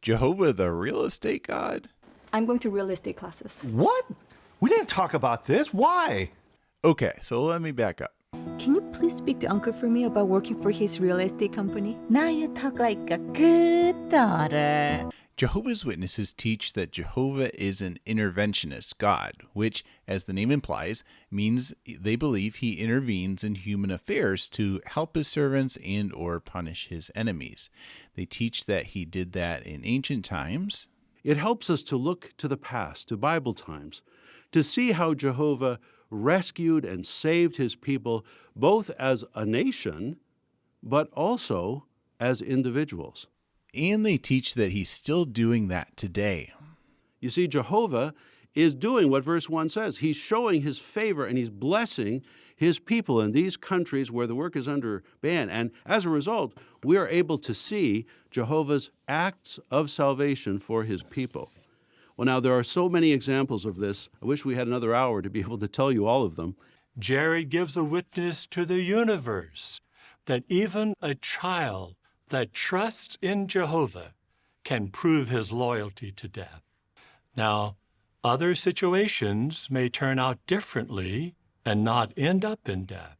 Jehovah the real estate god? I'm going to real estate classes. What? We didn't talk about this. Why? Okay, so let me back up. Can you please speak to Uncle for me about working for his real estate company? Now you talk like a good daughter. Jehovah's Witnesses teach that Jehovah is an interventionist God, which, as the name implies, means they believe he intervenes in human affairs to help his servants and or punish his enemies. They teach that he did that in ancient times. It helps us to look to the past, to Bible times, to see how Jehovah rescued and saved his people both as a nation, but also as individuals. And they teach that he's still doing that today. You see, Jehovah is doing what verse 1 says. He's showing his favor and he's blessing his people in these countries where the work is under ban. And as a result, we are able to see Jehovah's acts of salvation for his people. Well, now, there are so many examples of this. I wish we had another hour to be able to tell you all of them. Jared gives a witness to the universe that even a child that trusts in Jehovah can prove his loyalty to death. Now, other situations may turn out differently and not end up in death.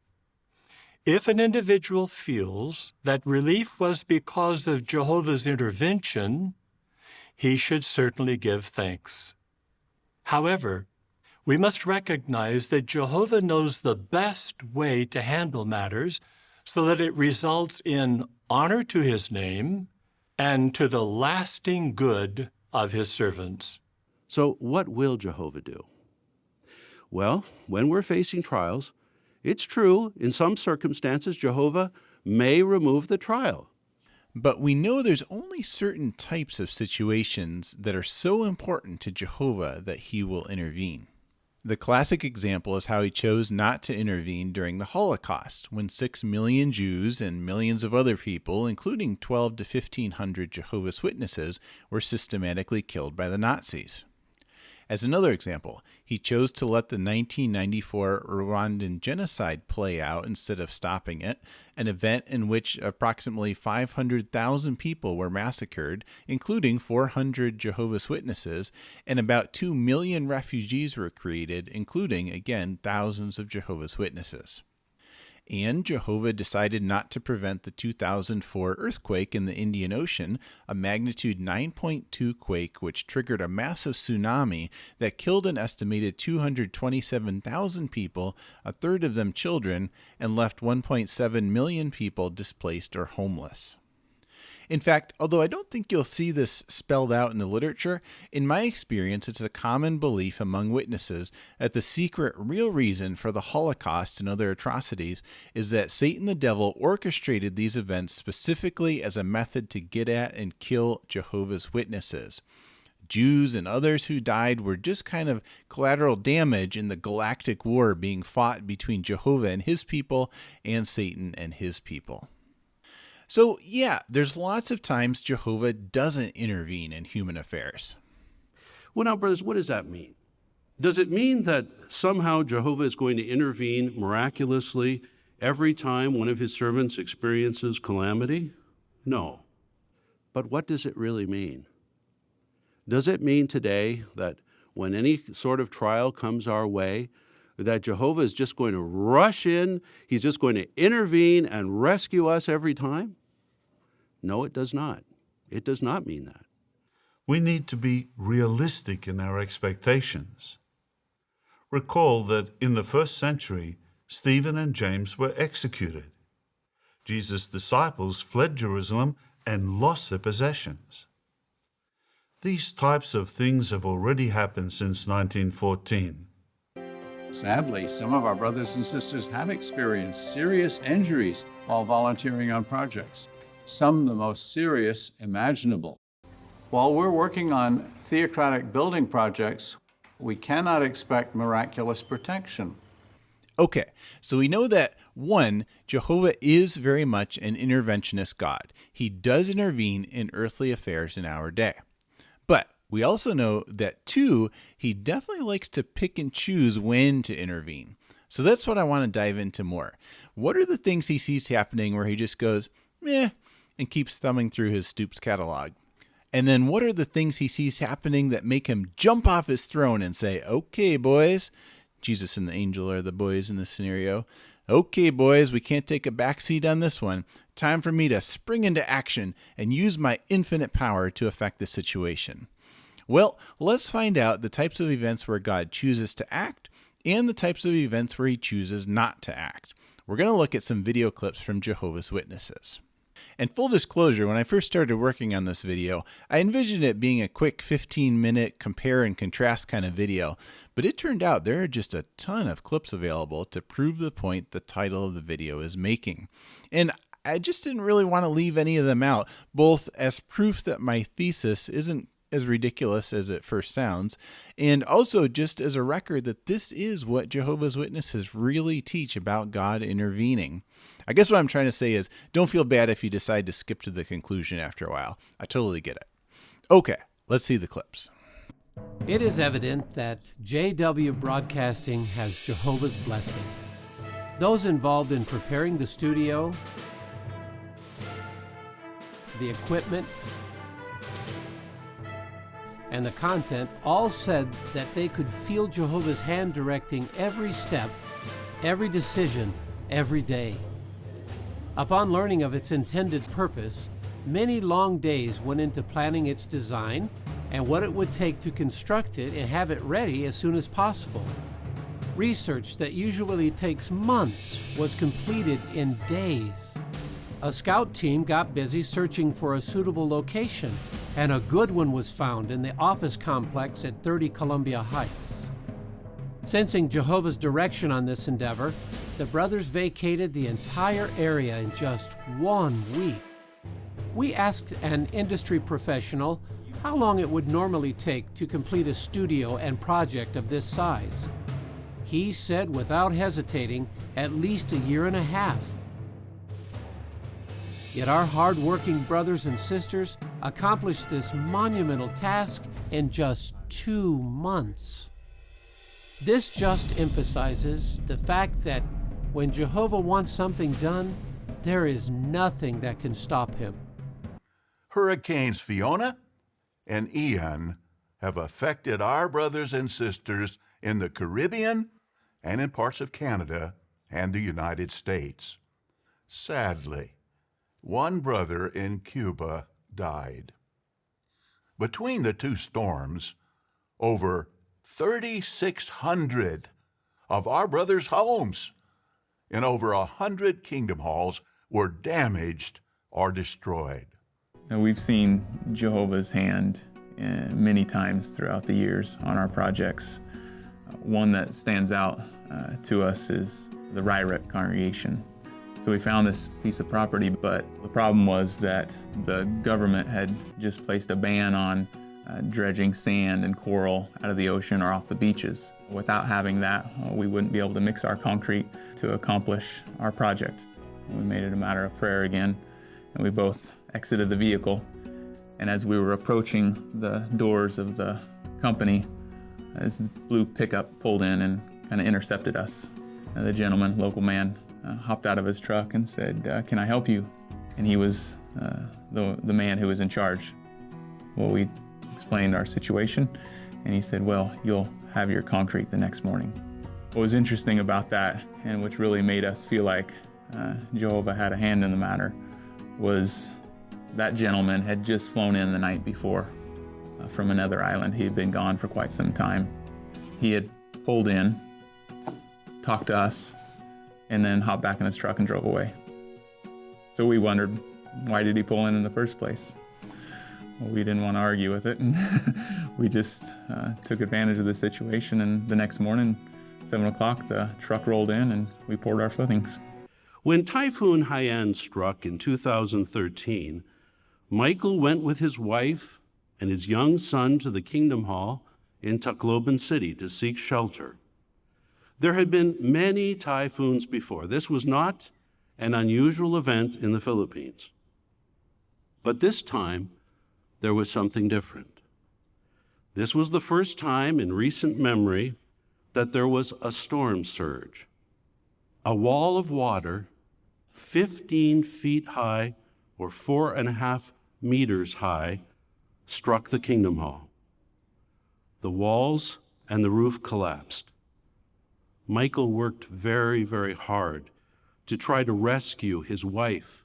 If an individual feels that relief was because of Jehovah's intervention, he should certainly give thanks. However, we must recognize that Jehovah knows the best way to handle matters so that it results in honor to his name and to the lasting good of his servants. So what will Jehovah do? Well, when we're facing trials, it's true, in some circumstances, Jehovah may remove the trial. But we know there's only certain types of situations that are so important to Jehovah that he will intervene. The classic example is how he chose not to intervene during the Holocaust, when 6 million Jews and millions of other people, including 12 to 1,500 Jehovah's Witnesses, were systematically killed by the Nazis. As another example, he chose to let the 1994 Rwandan genocide play out instead of stopping it, an event in which approximately 500,000 people were massacred, including 400 Jehovah's Witnesses, and about 2 million refugees were created, including, again, thousands of Jehovah's Witnesses. And Jehovah decided not to prevent the 2004 earthquake in the Indian Ocean, a magnitude 9.2 quake which triggered a massive tsunami that killed an estimated 227,000 people, a third of them children, and left 1.7 million people displaced or homeless. In fact, although I don't think you'll see this spelled out in the literature, in my experience it's a common belief among witnesses that the secret real reason for the Holocaust and other atrocities is that Satan the devil orchestrated these events specifically as a method to get at and kill Jehovah's Witnesses. Jews and others who died were just kind of collateral damage in the galactic war being fought between Jehovah and his people and Satan and his people. So yeah, there's lots of times Jehovah doesn't intervene in human affairs. Well, now, brothers, what does that mean? Does it mean that somehow Jehovah is going to intervene miraculously every time one of his servants experiences calamity? No. But what does it really mean? Does it mean today that when any sort of trial comes our way, that Jehovah is just going to rush in, he's just going to intervene and rescue us every time? No, it does not. It does not mean that. We need to be realistic in our expectations. Recall that in the first century, Stephen and James were executed. Jesus' disciples fled Jerusalem and lost their possessions. These types of things have already happened since 1914. Sadly, some of our brothers and sisters have experienced serious injuries while volunteering on projects, some the most serious imaginable. While we're working on theocratic building projects, we cannot expect miraculous protection. Okay, so we know that, one, Jehovah is very much an interventionist God. He does intervene in earthly affairs in our day. But we also know that, two, he definitely likes to pick and choose when to intervene. So that's what I want to dive into more. What are the things he sees happening where he just goes, meh, and keeps thumbing through his Stoops catalog? And then what are the things he sees happening that make him jump off his throne and say, okay, boys, Jesus and the angel are the boys in this scenario. Okay, boys, we can't take a backseat on this one. Time for me to spring into action and use my infinite power to affect the situation. Well, let's find out the types of events where God chooses to act and the types of events where he chooses not to act. We're going to look at some video clips from Jehovah's Witnesses. And full disclosure, when I first started working on this video, I envisioned it being a quick 15-minute compare and contrast kind of video, but it turned out there are just a ton of clips available to prove the point the title of the video is making. And I just didn't really want to leave any of them out, both as proof that my thesis isn't as ridiculous as it first sounds, and also just as a record that this is what Jehovah's Witnesses really teach about God intervening. I guess what I'm trying to say is, don't feel bad if you decide to skip to the conclusion after a while. I totally get it. Okay, let's see the clips. It is evident that JW Broadcasting has Jehovah's blessing. Those involved in preparing the studio, the equipment, and the content all said that they could feel Jehovah's hand directing every step, every decision, every day. Upon learning of its intended purpose, many long days went into planning its design and what it would take to construct it and have it ready as soon as possible. Research that usually takes months was completed in days. A scout team got busy searching for a suitable location, and a good one was found in the office complex at 30 Columbia Heights. Sensing Jehovah's direction on this endeavor, the brothers vacated the entire area in just 1 week. We asked an industry professional how long it would normally take to complete a studio and project of this size. He said without hesitating, at least 1.5 years. Yet our hard-working brothers and sisters accomplished this monumental task in just 2 months. This just emphasizes the fact that when Jehovah wants something done, there is nothing that can stop him. Hurricanes Fiona and Ian have affected our brothers and sisters in the Caribbean and in parts of Canada and the United States. Sadly, one brother in Cuba died. Between the two storms, over 3,600 of our brothers' homes in over 100 kingdom halls were damaged or destroyed. And we've seen Jehovah's hand many times throughout the years on our projects. One that stands out to us is the Ryret congregation. So we found this piece of property, but the problem was that the government had just placed a ban on dredging sand and coral out of the ocean or off the beaches. Without having that, we wouldn't be able to mix our concrete to accomplish our project. We made it a matter of prayer again, and we both exited the vehicle. And as we were approaching the doors of the company, this blue pickup pulled in and kind of intercepted us. And the gentleman, local man, hopped out of his truck and said, "Can I help you?" And he was the man who was in charge. Well, we explained our situation, and he said, "Well, you'll have your concrete the next morning." What was interesting about that, and which really made us feel like Jehovah had a hand in the matter, was that gentleman had just flown in the night before from another island. He had been gone for quite some time. He had pulled in, talked to us, and then hopped back in his truck and drove away. So we wondered, why did he pull in the first place? Well, we didn't want to argue with it, and we just took advantage of the situation, and the next morning, 7 o'clock, the truck rolled in and we poured our footings. When Typhoon Haiyan struck in 2013, Michael went with his wife and his young son to the Kingdom Hall in Tacloban City to seek shelter. There had been many typhoons before. This was not an unusual event in the Philippines. But this time, there was something different. This was the first time in recent memory that there was a storm surge. A wall of water, 15 feet high or 4.5 meters high, struck the Kingdom Hall. The walls and the roof collapsed. Michael worked very, very hard to try to rescue his wife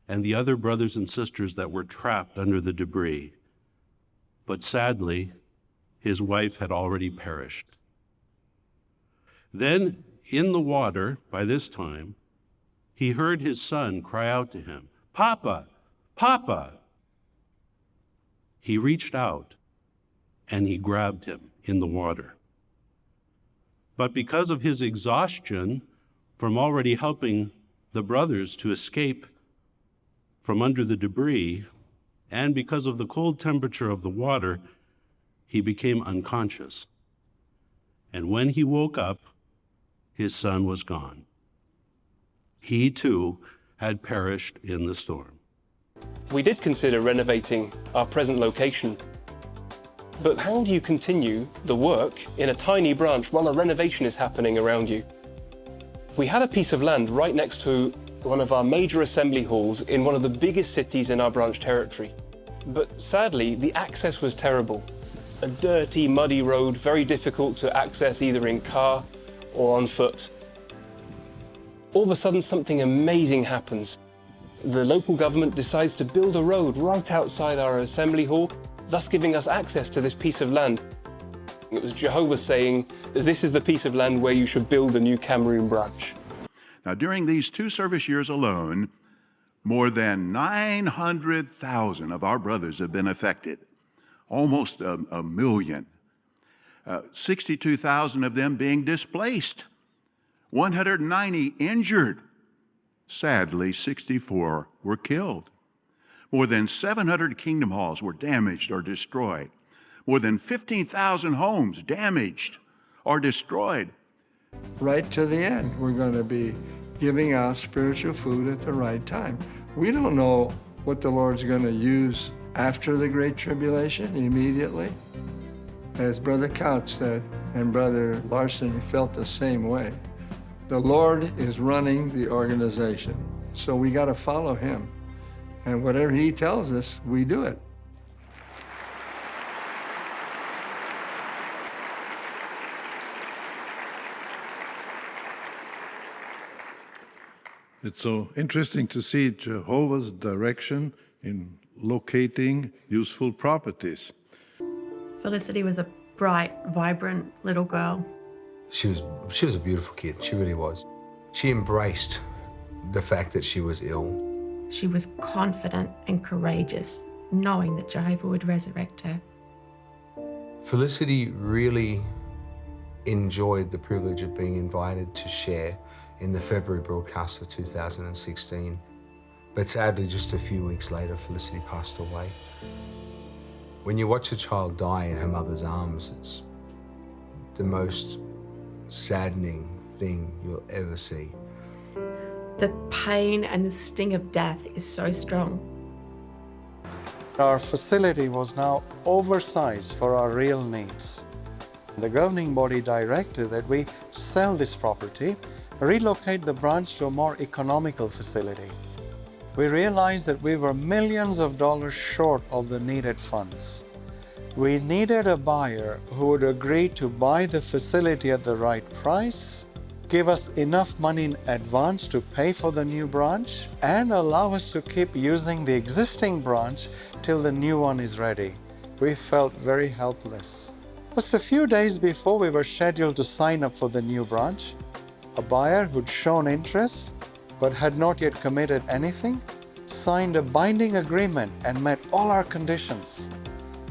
and the other brothers and sisters that were trapped under the debris. But sadly, his wife had already perished. Then, in the water, by this time, he heard his son cry out to him, "Papa, Papa!" He reached out and he grabbed him in the water. But because of his exhaustion from already helping the brothers to escape from under the debris, and because of the cold temperature of the water, he became unconscious. And when he woke up, his son was gone. He too had perished in the storm. We did consider renovating our present location, but how do you continue the work in a tiny branch while a renovation is happening around you? We had a piece of land right next to one of our major assembly halls in one of the biggest cities in our branch territory. But sadly, the access was terrible. A dirty, muddy road, very difficult to access either in car or on foot. All of a sudden, something amazing happens. The local government decides to build a road right outside our assembly hall, thus giving us access to this piece of land. It was Jehovah saying that this is the piece of land where you should build a new Cameroon branch. Now, during these 2 service years alone, more than 900,000 of our brothers have been affected, almost a million. 62,000 of them being displaced, 190 injured. Sadly, 64 were killed. More than 700 kingdom halls were damaged or destroyed. More than 15,000 homes damaged or destroyed. Right to the end, we're going to be giving out spiritual food at the right time. We don't know what the Lord's going to use after the Great Tribulation, immediately. As Brother Couch said, and Brother Larson felt the same way, the Lord is running the organization, so we got to follow him. And whatever he tells us, we do it. It's so interesting to see Jehovah's direction in locating useful properties. Felicity was a bright, vibrant little girl. She was a beautiful kid, she really was. She embraced the fact that she was ill. She was confident and courageous, knowing that Jehovah would resurrect her. Felicity really enjoyed the privilege of being invited to share in the February broadcast of 2016. But sadly, just a few weeks later, Felicity passed away. When you watch a child die in her mother's arms, it's the most saddening thing you'll ever see. The pain and the sting of death is so strong. Our facility was now oversized for our real needs. The governing body directed that we sell this property, relocate the branch to a more economical facility. We realized that we were millions of dollars short of the needed funds. We needed a buyer who would agree to buy the facility at the right price, give us enough money in advance to pay for the new branch, and allow us to keep using the existing branch till the new one is ready. We felt very helpless. Just a few days before we were scheduled to sign up for the new branch, a buyer who'd shown interest but had not yet committed anything signed a binding agreement and met all our conditions.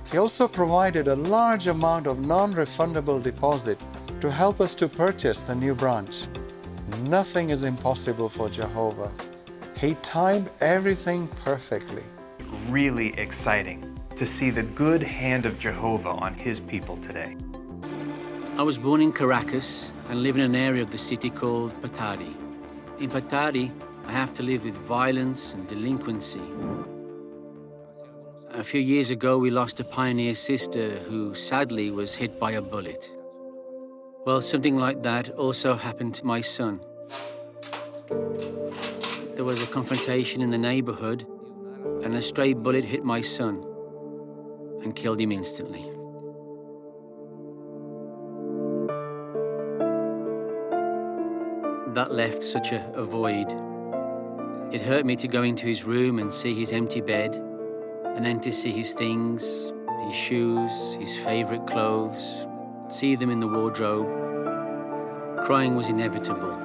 He also provided a large amount of non-refundable deposit to help us to purchase the new branch. Nothing is impossible for Jehovah. He timed everything perfectly. Really exciting to see the good hand of Jehovah on his people today. I was born in Caracas and live in an area of the city called Patari. In Patari, I have to live with violence and delinquency. A few years ago, we lost a pioneer sister who sadly was hit by a bullet. Well, something like that also happened to my son. There was a confrontation in the neighborhood, and a stray bullet hit my son. and killed him instantly. That left such a void. It hurt me to go into his room and see his empty bed, and then to see his things, his shoes, his favorite clothes, see them in the wardrobe. Crying was inevitable.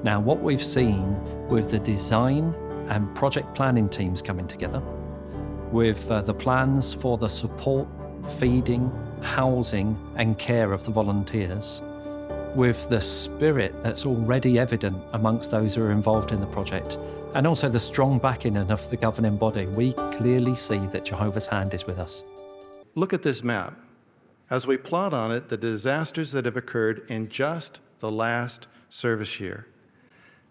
Now, what we've seen with the design and project planning teams coming together, with the plans for the support, feeding, housing and care of the volunteers, with the spirit that's already evident amongst those who are involved in the project, and also the strong backing of the governing body, we clearly see that Jehovah's hand is with us. Look at this map. As we plot on it, the disasters that have occurred in just the last service year.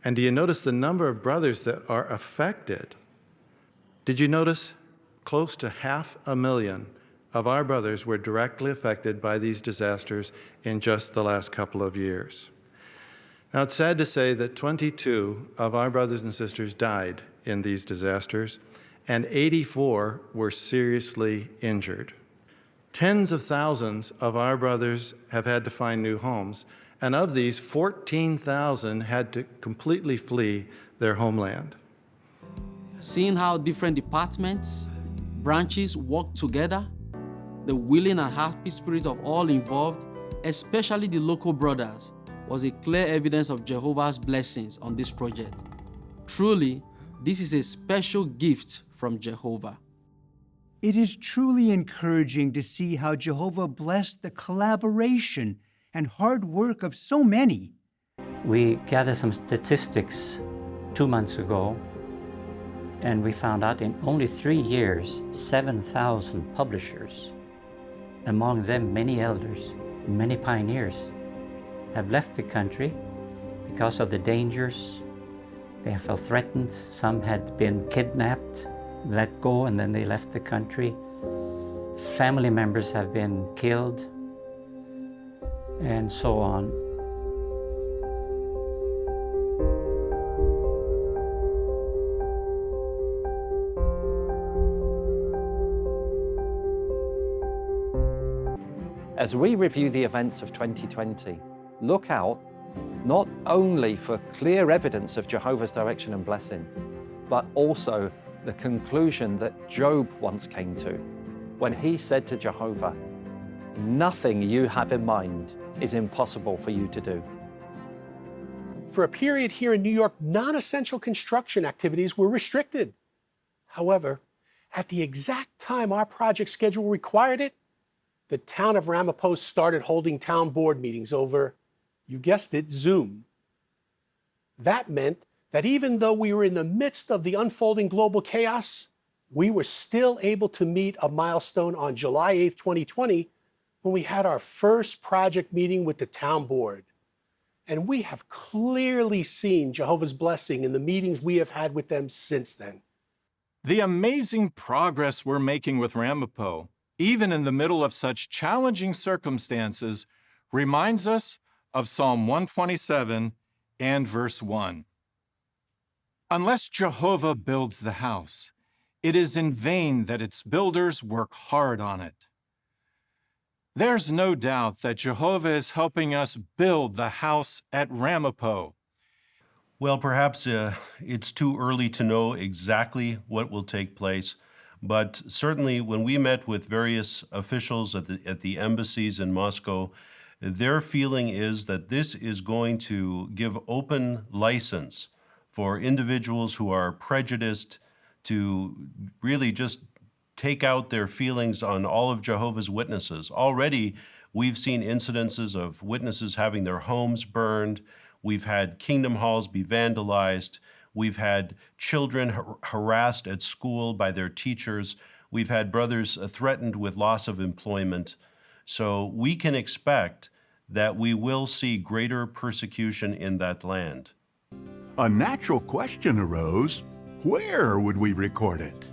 And do you notice the number of brothers that are affected? Did you notice close to 500,000 of our brothers were directly affected by these disasters in just the last couple of years? Now, it's sad to say that 22 of our brothers and sisters died in these disasters, and 84 were seriously injured. Tens of thousands of our brothers have had to find new homes, and of these, 14,000 had to completely flee their homeland. Seeing how different departments, branches work together, the willing and happy spirit of all involved, especially the local brothers, was a clear evidence of Jehovah's blessings on this project. Truly, this is a special gift from Jehovah. It is truly encouraging to see how Jehovah blessed the collaboration and hard work of so many. We gathered some statistics 2 months ago, and we found out in only 3 years, 7,000 publishers, among them many elders, many pioneers, have left the country because of the dangers. They have felt threatened. Some had been kidnapped, let go, and then they left the country. Family members have been killed, and so on. As we review the events of 2020, look out not only for clear evidence of Jehovah's direction and blessing, but also the conclusion that Job once came to when he said to Jehovah, "Nothing you have in mind is impossible for you to do." For a period here in New York, non-essential construction activities were restricted. However, at the exact time our project schedule required it, the town of Ramapo started holding town board meetings over, you guessed it, Zoom. That meant that even though we were in the midst of the unfolding global chaos, we were still able to meet a milestone on July 8th, 2020, when we had our first project meeting with the town board. And we have clearly seen Jehovah's blessing in the meetings we have had with them since then. The amazing progress we're making with Ramapo, even in the middle of such challenging circumstances, reminds us of Psalm 127 and verse 1. Unless Jehovah builds the house, it is in vain that its builders work hard on it. There's no doubt that Jehovah is helping us build the house at Ramapo. Well, perhaps it's too early to know exactly what will take place, but certainly when we met with various officials at the embassies in Moscow, their feeling is that this is going to give open license for individuals who are prejudiced to really just take out their feelings on all of Jehovah's Witnesses. Already, we've seen incidences of witnesses having their homes burned. We've had kingdom halls be vandalized. We've had children harassed at school by their teachers. We've had brothers threatened with loss of employment. So we can expect that we will see greater persecution in that land. A natural question arose, where would we record it?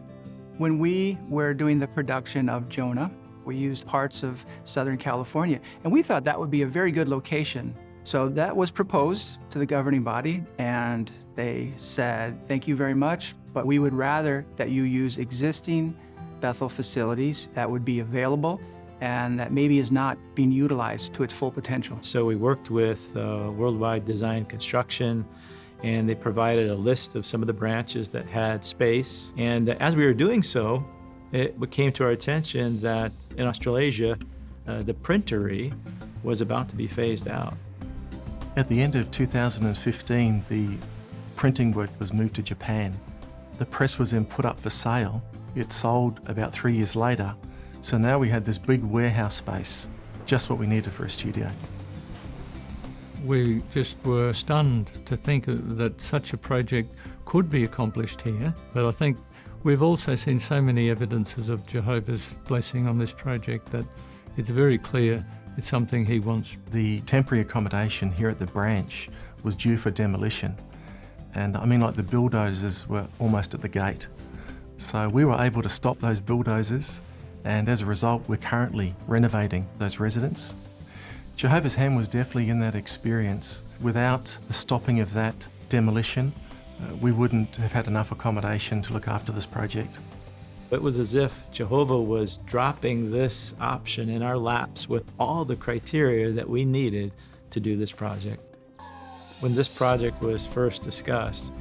When we were doing the production of Jonah, we used parts of Southern California, and we thought that would be a very good location. So that was proposed to the governing body, and they said, thank you very much, but we would rather that you use existing Bethel facilities that would be available and that maybe is not being utilized to its full potential. So we worked with Worldwide Design Construction, and they provided a list of some of the branches that had space. And as we were doing so, it came to our attention that in Australasia, the printery was about to be phased out. At the end of 2015, the printing work was moved to Japan. The press was then put up for sale. It sold about 3 years later. So now we had this big warehouse space, just what we needed for a studio. We just were stunned to think that such a project could be accomplished here. But I think we've also seen so many evidences of Jehovah's blessing on this project that it's very clear it's something he wants. The temporary accommodation here at the branch was due for demolition. And I mean, like, the bulldozers were almost at the gate. So we were able to stop those bulldozers, and as a result, we're currently renovating those residences. Jehovah's Hand was definitely in that experience. Without the stopping of that demolition, we wouldn't have had enough accommodation to look after this project. It was as if Jehovah was dropping this option in our laps with all the criteria that we needed to do this project. When this project was first discussed,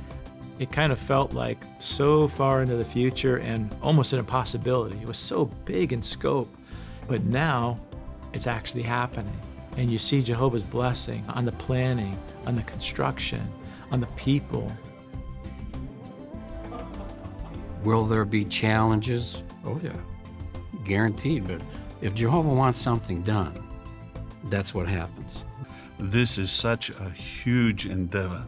it kind of felt like so far into the future and almost an impossibility. It was so big in scope, but now it's actually happening. And you see Jehovah's blessing on the planning, on the construction, on the people. Will there be challenges? Oh yeah, guaranteed, but if Jehovah wants something done, that's what happens. This is such a huge endeavor,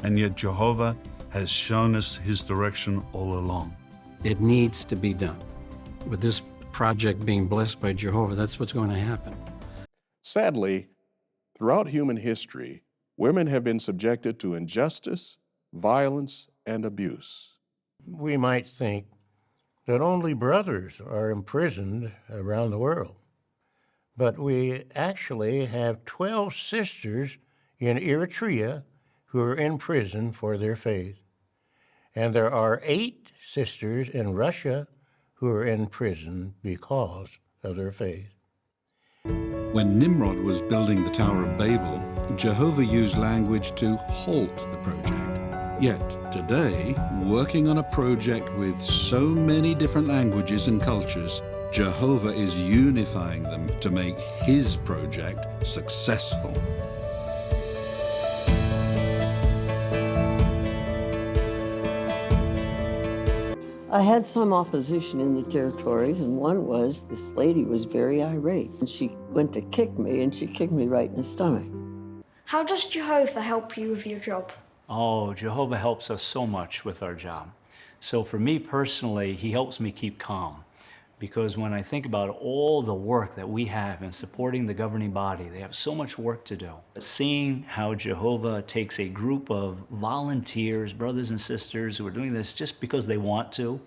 and yet Jehovah has shown us his direction all along. It needs to be done. With this project being blessed by Jehovah, that's what's going to happen. Sadly, throughout human history, women have been subjected to injustice, violence, and abuse. We might think that only brothers are imprisoned around the world, but we actually have 12 sisters in Eritrea who are in prison for their faith. And there are 8 sisters in Russia who are in prison because of their faith. When Nimrod was building the Tower of Babel, Jehovah used language to halt the project. Yet today, working on a project with so many different languages and cultures, Jehovah is unifying them to make his project successful. I had some opposition in the territories, and one was this lady was very irate. And she went to kick me, and she kicked me right in the stomach. How does Jehovah help you with your job? Oh, Jehovah helps us so much with our job. So for me personally, he helps me keep calm. Because when I think about all the work that we have in supporting the governing body, they have so much work to do. Seeing how Jehovah takes a group of volunteers, brothers and sisters who are doing this just because they want to,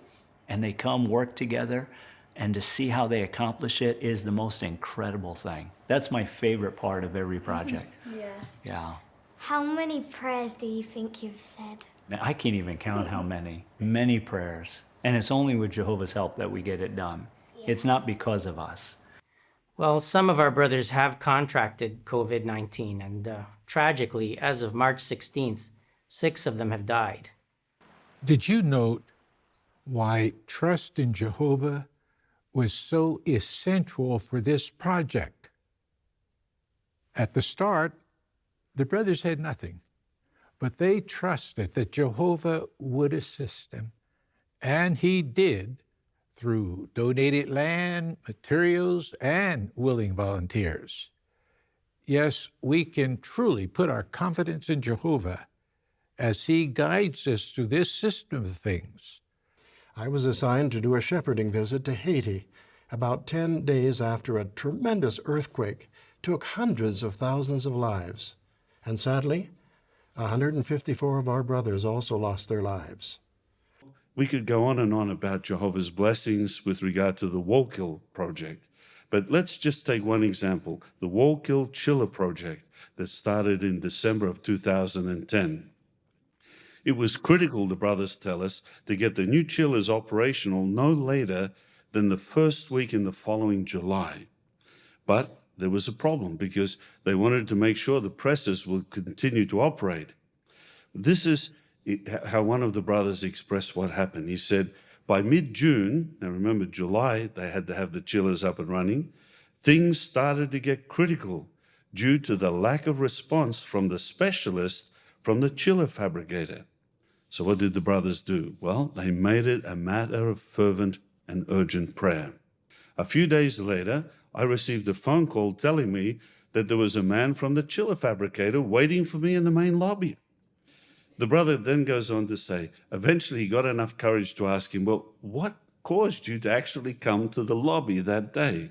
and they come work together, and to see how they accomplish it is the most incredible thing. That's my favorite part of every project. Yeah. How many prayers do you think you've said? Now, I can't even count how many prayers. And it's only with Jehovah's help that we get it done. It's not because of us. Well, some of our brothers have contracted COVID-19, and tragically, as of March 16th, 6 of them have died. Did you note why trust in Jehovah was so essential for this project? At the start, the brothers had nothing, but they trusted that Jehovah would assist them. And he did, through donated land, materials, and willing volunteers. Yes, we can truly put our confidence in Jehovah as he guides us through this system of things. I was assigned to do a shepherding visit to Haiti about 10 days after a tremendous earthquake took hundreds of thousands of lives. And sadly, 154 of our brothers also lost their lives. We could go on and on about Jehovah's blessings with regard to the Wallkill project, but let's just take one example, the Wallkill Chiller project that started in December of 2010. It was critical, the brothers tell us, to get the new chillers operational no later than the first week in the following July. But there was a problem because they wanted to make sure the presses would continue to operate. This is how one of the brothers expressed what happened. He said, by mid-June, now remember July, they had to have the chillers up and running, things started to get critical due to the lack of response from the specialist from the chiller fabricator. So what did the brothers do? Well, they made it a matter of fervent and urgent prayer. A few days later, I received a phone call telling me that there was a man from the chiller fabricator waiting for me in the main lobby. The brother then goes on to say, eventually he got enough courage to ask him, well, what caused you to actually come to the lobby that day?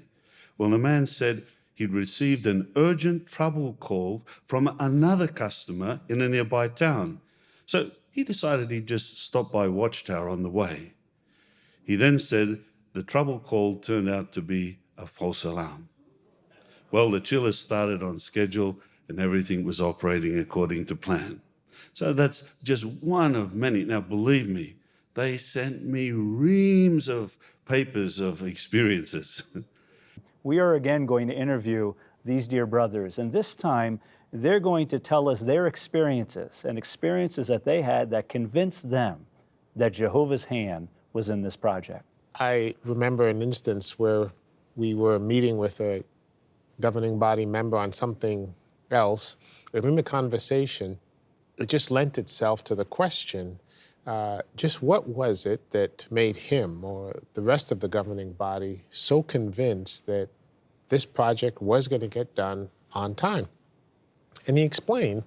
Well, the man said he'd received an urgent trouble call from another customer in a nearby town. So he decided he'd just stop by Watchtower on the way. He then said the trouble call turned out to be a false alarm. Well, the chillers started on schedule and everything was operating according to plan. So that's just one of many. Now, believe me, they sent me reams of papers of experiences. We are again going to interview these dear brothers, and this time they're going to tell us their experiences and experiences that they had that convinced them that Jehovah's hand was in this project. I remember an instance where we were meeting with a governing body member on something else, and in the conversation, it just lent itself to the question, just what was it that made him or the rest of the governing body so convinced that this project was going to get done on time? And he explained,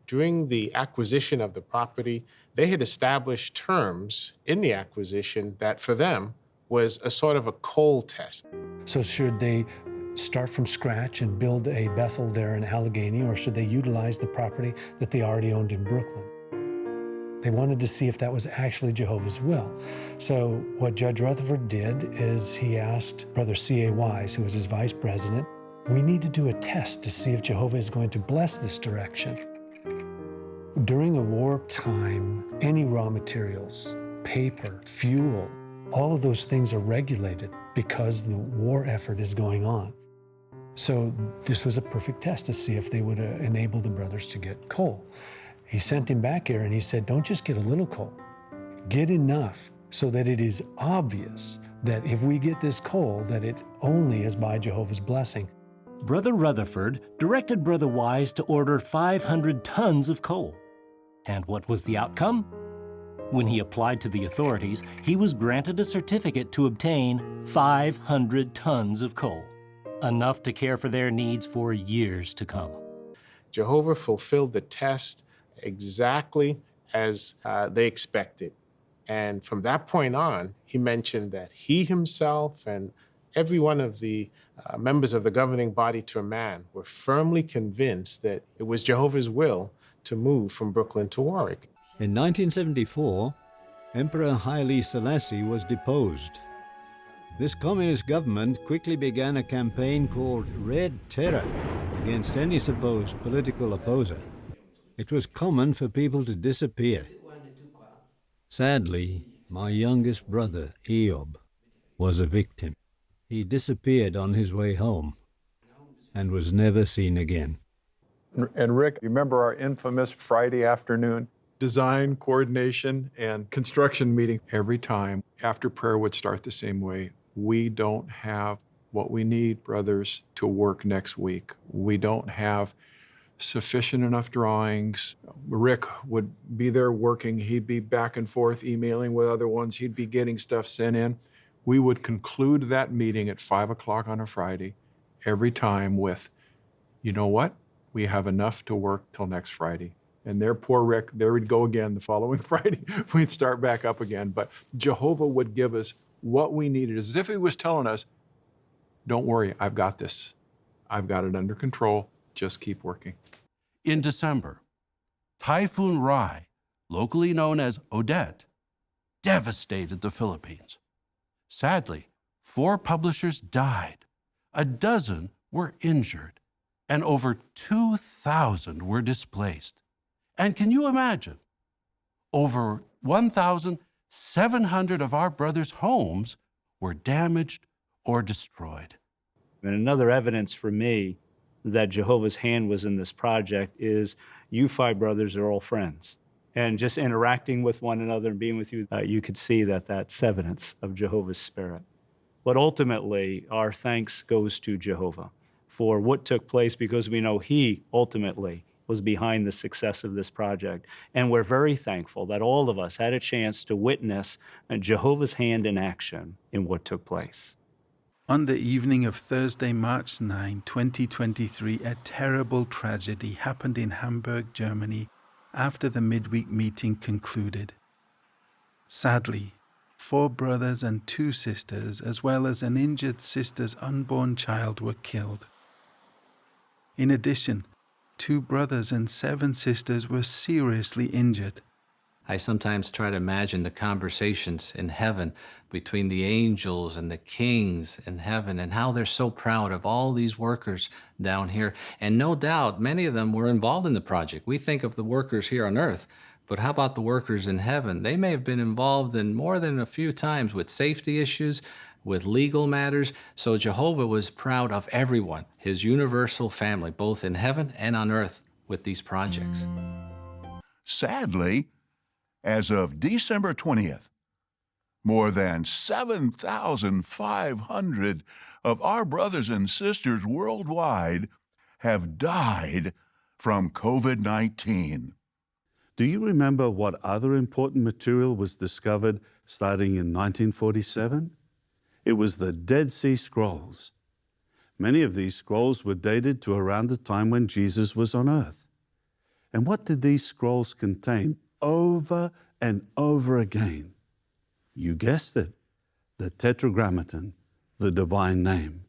during the acquisition of the property, they had established terms in the acquisition that for them was a sort of a coal test. So should they start from scratch and build a Bethel there in Allegheny, or should they utilize the property that they already owned in Brooklyn? They wanted to see if that was actually Jehovah's will. So what Judge Rutherford did is he asked Brother C.A. Wise, who was his vice president, we need to do a test to see if Jehovah is going to bless this direction. During a wartime, any raw materials, paper, fuel, all of those things are regulated because the war effort is going on. So this was a perfect test to see if they would enable the brothers to get coal. He sent him back here and he said, don't just get a little coal, get enough so that it is obvious that if we get this coal, that it only is by Jehovah's blessing. Brother Rutherford directed Brother Wise to order 500 tons of coal. And what was the outcome? When he applied to the authorities, he was granted a certificate to obtain 500 tons of coal, enough to care for their needs for years to come. Jehovah fulfilled the test exactly as they expected. And from that point on, he mentioned that he himself and every one of the members of the governing body to a man were firmly convinced that it was Jehovah's will to move from Brooklyn to Warwick. In 1974, Emperor Haile Selassie was deposed. This communist government quickly began a campaign called Red Terror against any supposed political opposer. It was common for people to disappear. Sadly, my youngest brother, Eob, was a victim. He disappeared on his way home and was never seen again. And Rick, you remember our infamous Friday afternoon design, coordination, and construction meeting? Every time after prayer would start the same way. We don't have what we need, brothers, to work next week. We don't have sufficient enough drawings. Rick would be there working. He'd be back and forth emailing with other ones. He'd be getting stuff sent in. We would conclude that meeting at 5 o'clock on a Friday every time with, you know what? We have enough to work till next Friday. And there, poor Rick, there he'd go again the following Friday. We'd start back up again. But Jehovah would give us what we needed, as if he was telling us, don't worry, I've got this. I've got it under control. Just keep working. In December, Typhoon Rai, locally known as Odette, devastated the Philippines. Sadly, 4 publishers died, a dozen were injured, and over 2,000 were displaced. And can you imagine? Over 1,700 of our brothers' homes were damaged or destroyed. And another evidence for me that Jehovah's hand was in this project is you five brothers are all friends. And just interacting with one another and being with you, you could see that that's evidence of Jehovah's Spirit. But ultimately, our thanks goes to Jehovah for what took place, because we know He ultimately was behind the success of this project. And we're very thankful that all of us had a chance to witness Jehovah's hand in action in what took place. On the evening of Thursday, March 9, 2023, a terrible tragedy happened in Hamburg, Germany, after the midweek meeting concluded. Sadly, 4 brothers and 2 sisters, as well as an injured sister's unborn child, were killed. In addition, 2 brothers and 7 sisters were seriously injured. I sometimes try to imagine the conversations in heaven between the angels and the kings in heaven, and how they're so proud of all these workers down here. And no doubt, many of them were involved in the project. We think of the workers here on earth, but how about the workers in heaven? They may have been involved in more than a few times with safety issues, with legal matters. So Jehovah was proud of everyone, his universal family, both in heaven and on earth, with these projects. Sadly, as of December 20th, more than 7,500 of our brothers and sisters worldwide have died from COVID-19. Do you remember what other important material was discovered starting in 1947? It was the Dead Sea Scrolls. Many of these scrolls were dated to around the time when Jesus was on earth. And what did these scrolls contain over and over again? You guessed it, the Tetragrammaton, the divine name.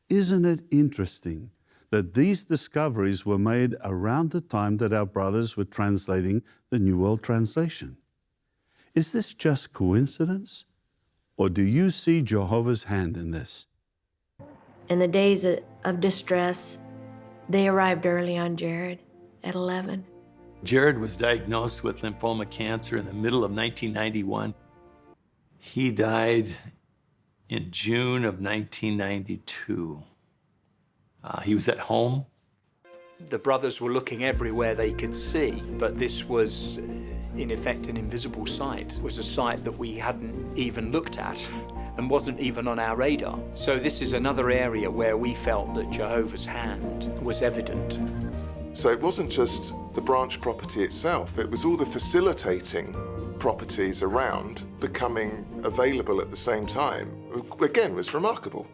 Isn't it interesting that these discoveries were made around the time that our brothers were translating the New World Translation? Is this just coincidence? Or do you see Jehovah's hand in this? In the days of distress, they arrived early on Jared at 11. Jared was diagnosed with lymphoma cancer in the middle of 1991. He died in June of 1992. He was at home. The brothers were looking everywhere they could see, but this was, in effect, an invisible site. It was a site that we hadn't even looked at and wasn't even on our radar. So this is another area where we felt that Jehovah's hand was evident. So it wasn't just the branch property itself, it was all the facilitating properties around becoming available at the same time. Again, was remarkable,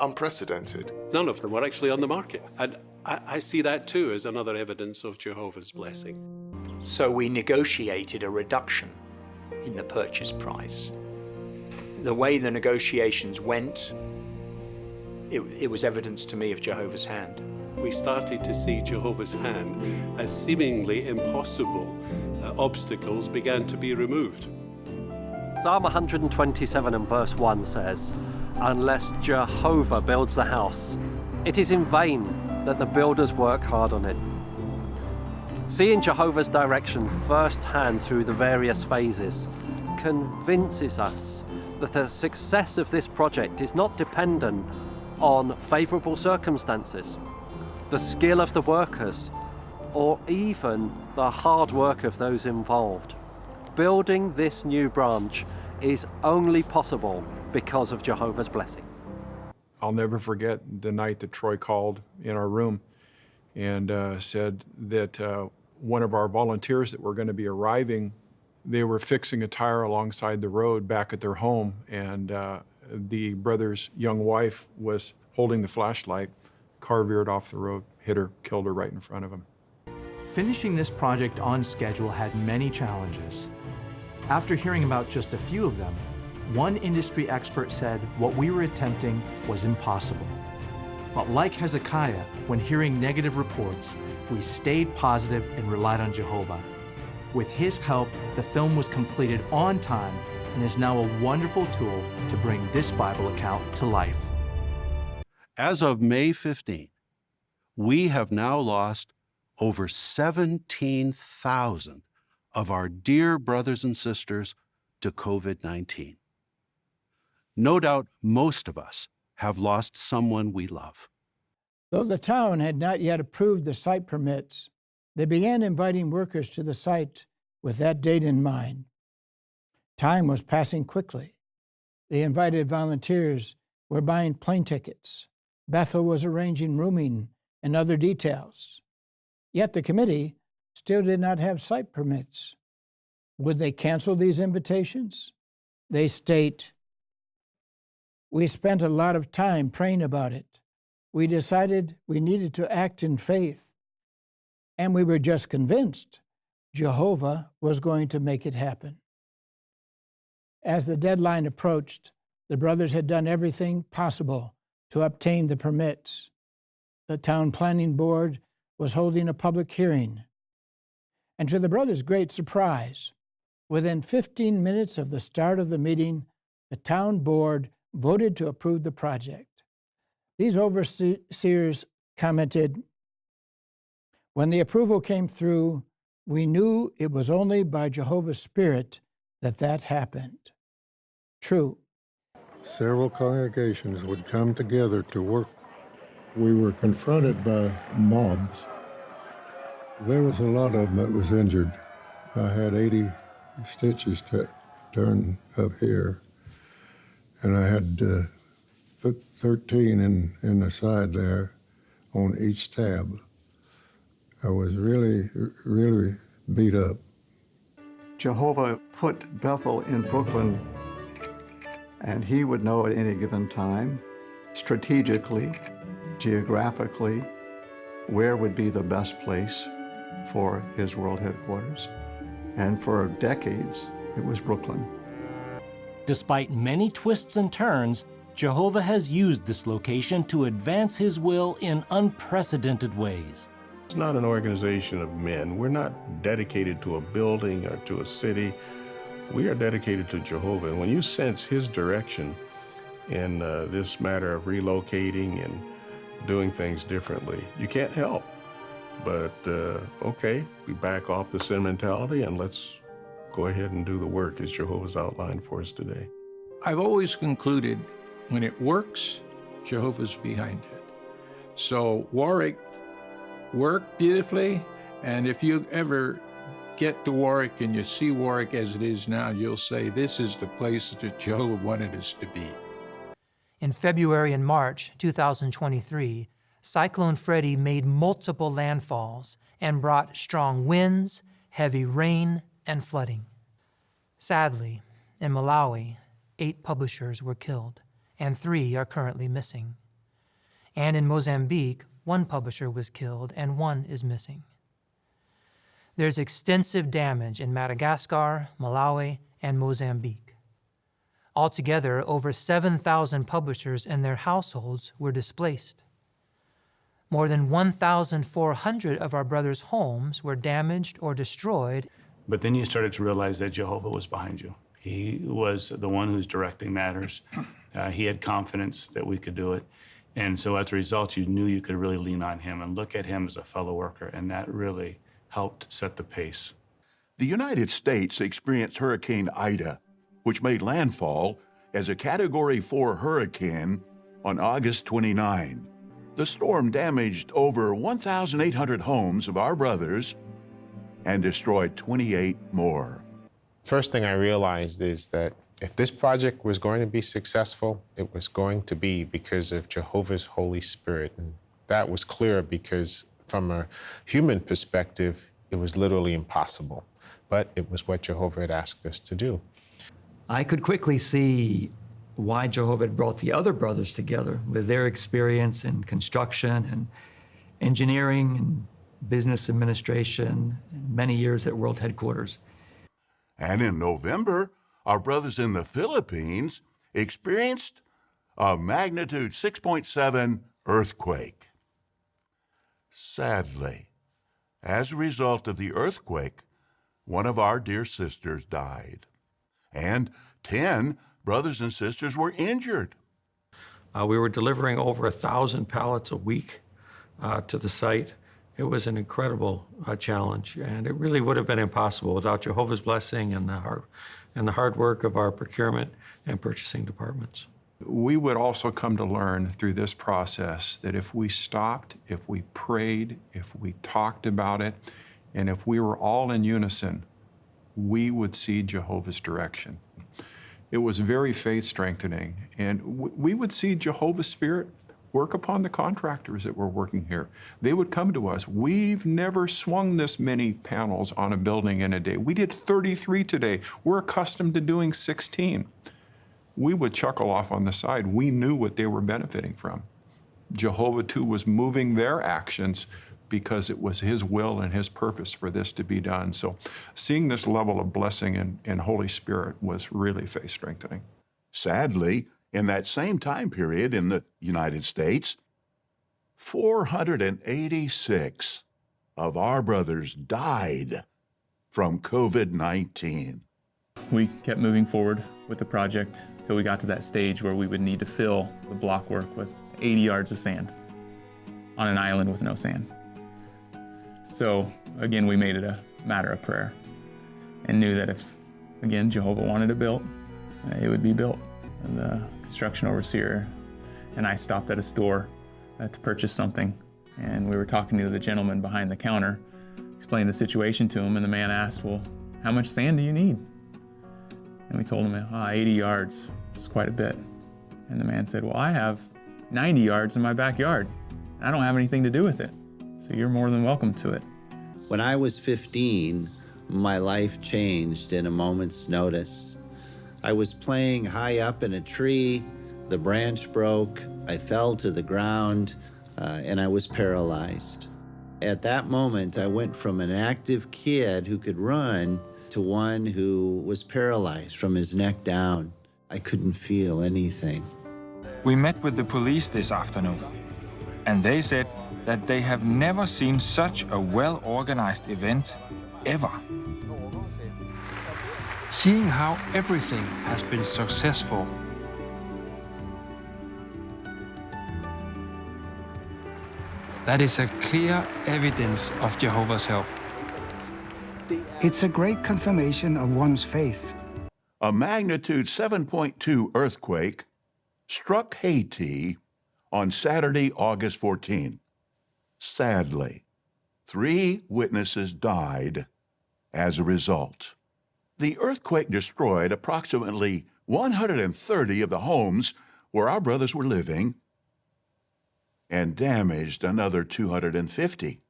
unprecedented. None of them were actually on the market. And I see that too as another evidence of Jehovah's blessing. So we negotiated a reduction in the purchase price. The way the negotiations went, it was evidence to me of Jehovah's hand. We started to see Jehovah's hand as seemingly impossible obstacles began to be removed. Psalm 127 and verse 1 says, "Unless Jehovah builds the house, it is in vain that the builders work hard on it." Seeing Jehovah's direction firsthand through the various phases convinces us that the success of this project is not dependent on favourable circumstances, the skill of the workers, or even the hard work of those involved. Building this new branch is only possible because of Jehovah's blessing. I'll never forget the night that Troy called in our room and said that one of our volunteers that were going to be arriving, they were fixing a tire alongside the road back at their home, and the brother's young wife was holding the flashlight. Car veered off the road, hit her, killed her right in front of him. Finishing this project on schedule had many challenges. After hearing about just a few of them, one industry expert said what we were attempting was impossible. But like Hezekiah, when hearing negative reports, we stayed positive and relied on Jehovah. With his help, the film was completed on time and is now a wonderful tool to bring this Bible account to life. As of May 15, we have now lost over 17,000 of our dear brothers and sisters to COVID-19. No doubt most of us have lost someone we love. Though the town had not yet approved the site permits, they began inviting workers to the site with that date in mind. Time was passing quickly. The invited volunteers were buying plane tickets. Bethel was arranging rooming and other details. Yet the committee still did not have site permits. Would they cancel these invitations? They state, "We spent a lot of time praying about it. We decided we needed to act in faith, and we were just convinced Jehovah was going to make it happen." As the deadline approached, the brothers had done everything possible to obtain the permits. The town planning board was holding a public hearing. And to the brothers' great surprise, within 15 minutes of the start of the meeting, the town board voted to approve the project. These overseers commented, "When the approval came through, we knew it was only by Jehovah's Spirit that happened." True. Several congregations would come together to work. We were confronted by mobs. There was a lot of them that was injured. I had 80 stitches turned up here, and I had 13 in the side there on each tab. I was really, really beat up. Jehovah put Bethel in Brooklyn, and he would know at any given time, strategically, geographically, where would be the best place for his world headquarters. And for decades, it was Brooklyn. Despite many twists and turns, Jehovah has used this location to advance his will in unprecedented ways. It's not an organization of men. We're not dedicated to a building or to a city. We are dedicated to Jehovah. And when you sense his direction in this matter of relocating and doing things differently, you can't help but, okay, we back off the sentimentality and let's go ahead and do the work as Jehovah's outlined for us today. I've always concluded when it works, Jehovah's behind it. So Warwick worked beautifully, and if you ever get to Warwick and you see Warwick as it is now, you'll say this is the place that Jehovah wanted us to be. In February and March 2023, Cyclone Freddy made multiple landfalls and brought strong winds, heavy rain, and flooding. Sadly, in Malawi, 8 publishers were killed, and 3 are currently missing. And in Mozambique, 1 publisher was killed and 1 is missing. There's extensive damage in Madagascar, Malawi, and Mozambique. Altogether, over 7,000 publishers and their households were displaced. More than 1,400 of our brothers' homes were damaged or destroyed. But then you started to realize that Jehovah was behind you. He was the one who's directing matters. He had confidence that we could do it. And so as a result, you knew you could really lean on him and look at him as a fellow worker, and that really helped set the pace. The United States experienced Hurricane Ida, which made landfall as a Category 4 hurricane on August 29. The storm damaged over 1,800 homes of our brothers and destroyed 28 more. First thing I realized is that if this project was going to be successful, it was going to be because of Jehovah's Holy Spirit. And that was clear because from a human perspective, it was literally impossible. But it was what Jehovah had asked us to do. I could quickly see why Jehovah had brought the other brothers together with their experience in construction and engineering and business administration and many years at World Headquarters. And in November, our brothers in the Philippines experienced a magnitude 6.7 earthquake. Sadly, as a result of the earthquake, one of our dear sisters died, and 10 brothers and sisters were injured. We were delivering over 1,000 pallets a week to the site. It was an incredible challenge, and it really would have been impossible without Jehovah's blessing and our and the hard work of our procurement and purchasing departments. We would also come to learn through this process that if we stopped, if we prayed, if we talked about it, and if we were all in unison, we would see Jehovah's direction. It was very faith strengthening, and we would see Jehovah's Spirit work upon the contractors that were working here. They would come to us. We've never swung this many panels on a building in a day. We did 33 today. We're accustomed to doing 16. We would chuckle off on the side. We knew what they were benefiting from. Jehovah, too, was moving their actions because it was his will and his purpose for this to be done. So seeing this level of blessing and Holy Spirit was really faith strengthening. Sadly, in that same time period in the United States, 486 of our brothers died from COVID-19. We kept moving forward with the project till we got to that stage where we would need to fill the block work with 80 yards of sand on an island with no sand. So again, we made it a matter of prayer and knew that if, again, Jehovah wanted it built, it would be built. And the construction overseer and I stopped at a store to purchase something, and we were talking to the gentleman behind the counter, explained the situation to him, and the man asked, well, how much sand do you need? And we told him, 80 yards, it's quite a bit. And the man said, well, I have 90 yards in my backyard. I don't have anything to do with it, so you're more than welcome to it. When I was 15, my life changed in a moment's notice. I was playing high up in a tree, the branch broke, I fell to the ground, and I was paralyzed. At that moment, I went from an active kid who could run to one who was paralyzed from his neck down. I couldn't feel anything. We met with the police this afternoon, and they said that they have never seen such a well-organized event ever. Seeing how everything has been successful, that is a clear evidence of Jehovah's help. It's a great confirmation of one's faith. A magnitude 7.2 earthquake struck Haiti on Saturday, August 14. Sadly, 3 witnesses died as a result. The earthquake destroyed approximately 130 of the homes where our brothers were living and damaged another 250.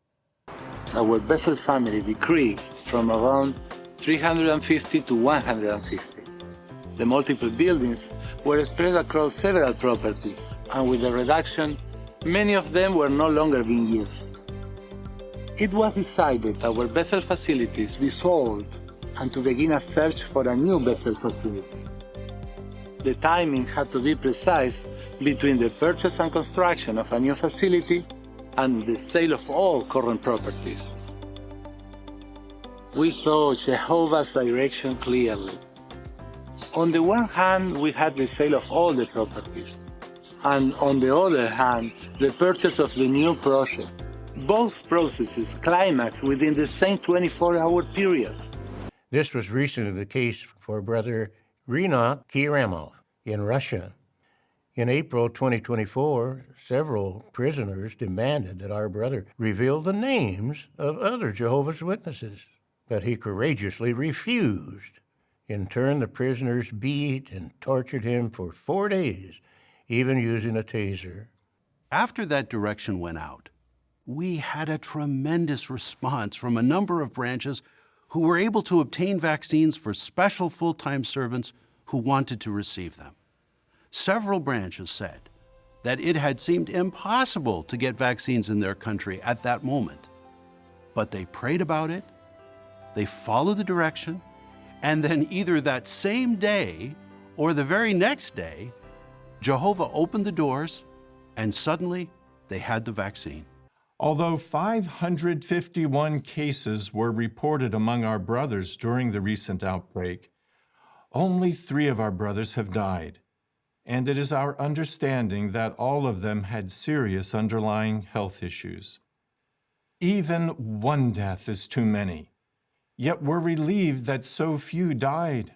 Our Bethel family decreased from around 350 to 150. The multiple buildings were spread across several properties, and with the reduction, many of them were no longer being used. It was decided our Bethel facilities be sold and to begin a search for a new Bethel facility. The timing had to be precise between the purchase and construction of a new facility and the sale of all current properties. We saw Jehovah's direction clearly. On the one hand, we had the sale of all the properties, and on the other hand, the purchase of the new project. Both processes climaxed within the same 24-hour period. This was recently the case for Brother Rinat Kiramov in Russia. In April 2024, several prisoners demanded that our brother reveal the names of other Jehovah's Witnesses, but he courageously refused. In turn, the prisoners beat and tortured him for 4 days, even using a taser. After that direction went out, we had a tremendous response from a number of branches who were able to obtain vaccines for special full-time servants who wanted to receive them. Several branches said that it had seemed impossible to get vaccines in their country at that moment. But they prayed about it, they followed the direction, and then either that same day or the very next day, Jehovah opened the doors and suddenly they had the vaccine. Although 551 cases were reported among our brothers during the recent outbreak, only 3 of our brothers have died, and it is our understanding that all of them had serious underlying health issues. Even 1 death is too many, yet we're relieved that so few died.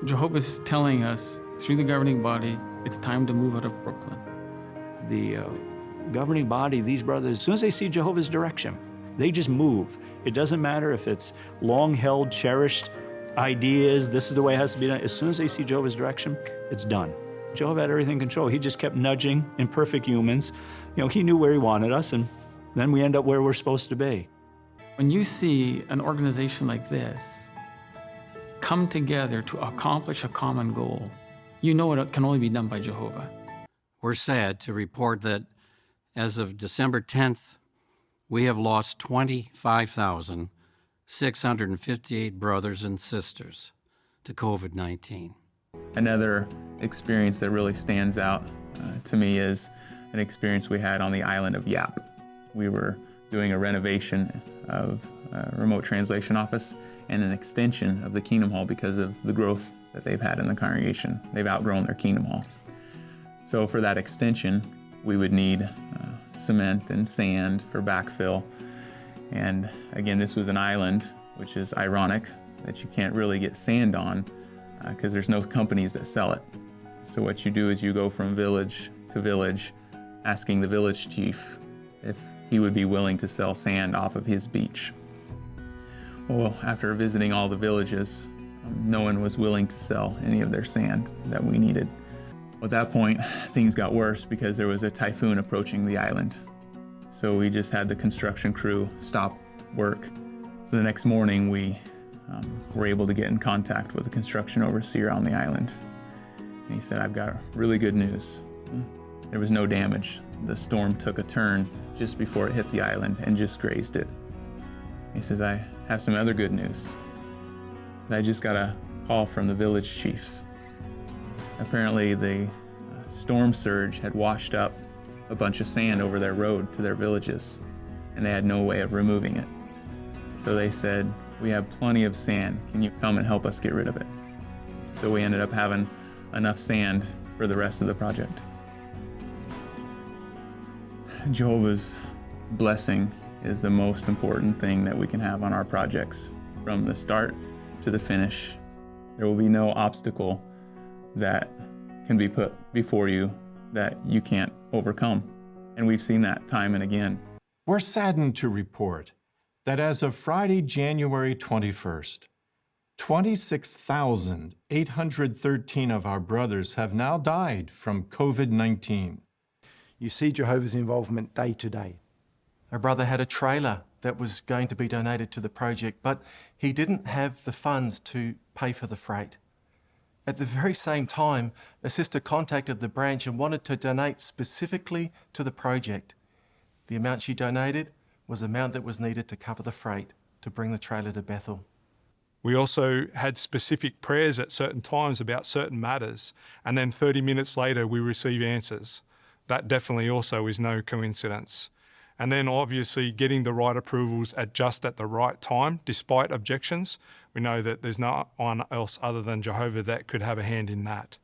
Jehovah is telling us through the governing body, it's time to move out of Brooklyn. The governing body, these brothers, as soon as they see Jehovah's direction, they just move. It doesn't matter if it's long-held, cherished ideas, this is the way it has to be done. As soon as they see Jehovah's direction, it's done. Jehovah had everything in control. He just kept nudging imperfect humans. You know, he knew where he wanted us, and then we end up where we're supposed to be. When you see an organization like this come together to accomplish a common goal, you know it can only be done by Jehovah. We're sad to report that as of December 10th, we have lost 25,658 brothers and sisters to COVID-19. Another experience that really stands out to me is an experience we had on the island of Yap. We were doing a renovation of a remote translation office and an extension of the Kingdom Hall because of the growth that they've had in the congregation. They've outgrown their Kingdom Hall. So for that extension, we would need cement and sand for backfill. And again, this was an island, which is ironic that you can't really get sand on because there's no companies that sell it. So what you do is you go from village to village, asking the village chief if he would be willing to sell sand off of his beach. Well, after visiting all the villages, no one was willing to sell any of their sand that we needed. At that point, things got worse because there was a typhoon approaching the island. So we just had the construction crew stop work. So the next morning, we were able to get in contact with the construction overseer on the island. And he said, I've got really good news. There was no damage. The storm took a turn just before it hit the island and just grazed it. He says, I have some other good news. I just got a call from the village chiefs. Apparently the storm surge had washed up a bunch of sand over their road to their villages, and they had no way of removing it. So they said, we have plenty of sand. Can you come and help us get rid of it? So we ended up having enough sand for the rest of the project. Jehovah's blessing is the most important thing that we can have on our projects. From the start to the finish, there will be no obstacle that can be put before you that you can't overcome. And we've seen that time and again. We're saddened to report that as of Friday, January 21st, 26,813 of our brothers have now died from COVID-19. You see Jehovah's involvement day to day. Our brother had a trailer that was going to be donated to the project, but he didn't have the funds to pay for the freight. At the very same time, a sister contacted the branch and wanted to donate specifically to the project. The amount she donated was the amount that was needed to cover the freight to bring the trailer to Bethel. We also had specific prayers at certain times about certain matters, and then 30 minutes later we receive answers. That definitely also is no coincidence. And then obviously getting the right approvals at the right time, despite objections. We know that there's no one else other than Jehovah that could have a hand in that.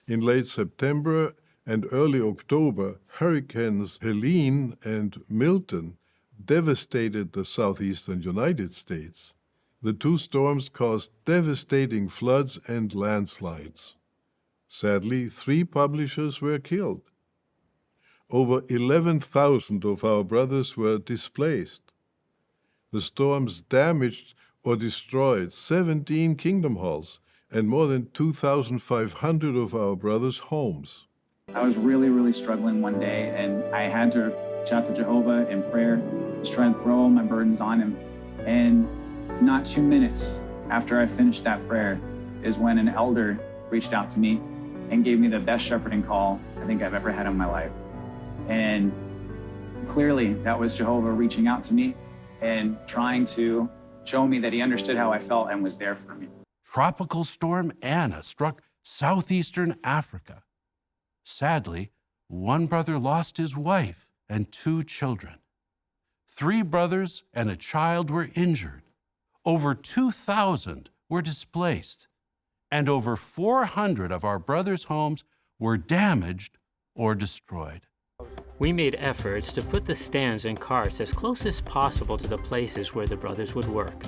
In late September and early October, Hurricanes Helene and Milton devastated the southeastern United States. The two storms caused devastating floods and landslides. Sadly, 3 publishers were killed. Over 11,000 of our brothers were displaced. The storms damaged or destroyed 17 Kingdom Halls and more than 2,500 of our brothers' homes. I was really struggling one day, and I had to reach out to Jehovah in prayer, just try and throw all my burdens on him. And not 2 minutes after I finished that prayer is when an elder reached out to me and gave me the best shepherding call I think I've ever had in my life. And clearly that was Jehovah reaching out to me and trying to show me that he understood how I felt and was there for me. Tropical Storm Anna struck southeastern Africa. Sadly, one brother lost his wife and 2 children. 3 brothers and a child were injured. Over 2,000 were displaced, and over 400 of our brothers' homes were damaged or destroyed. We made efforts to put the stands and carts as close as possible to the places where the brothers would work.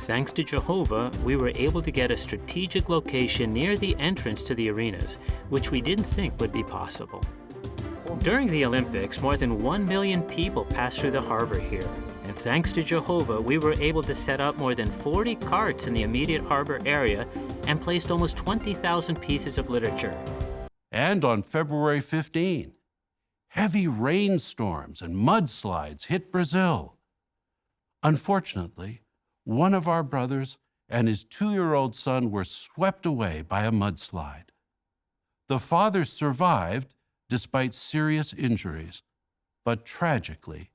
thanks to Jehovah, we were able to get a strategic location near the entrance to the arenas, which we didn't think would be possible. During the Olympics, more than 1 million people passed through the harbor here. And thanks to Jehovah, we were able to set up more than 40 carts in the immediate harbor area and placed almost 20,000 pieces of literature. And on February 15, heavy rainstorms and mudslides hit Brazil. Unfortunately, one of our brothers and his 2-year-old son were swept away by a mudslide. The father survived despite serious injuries, but tragically,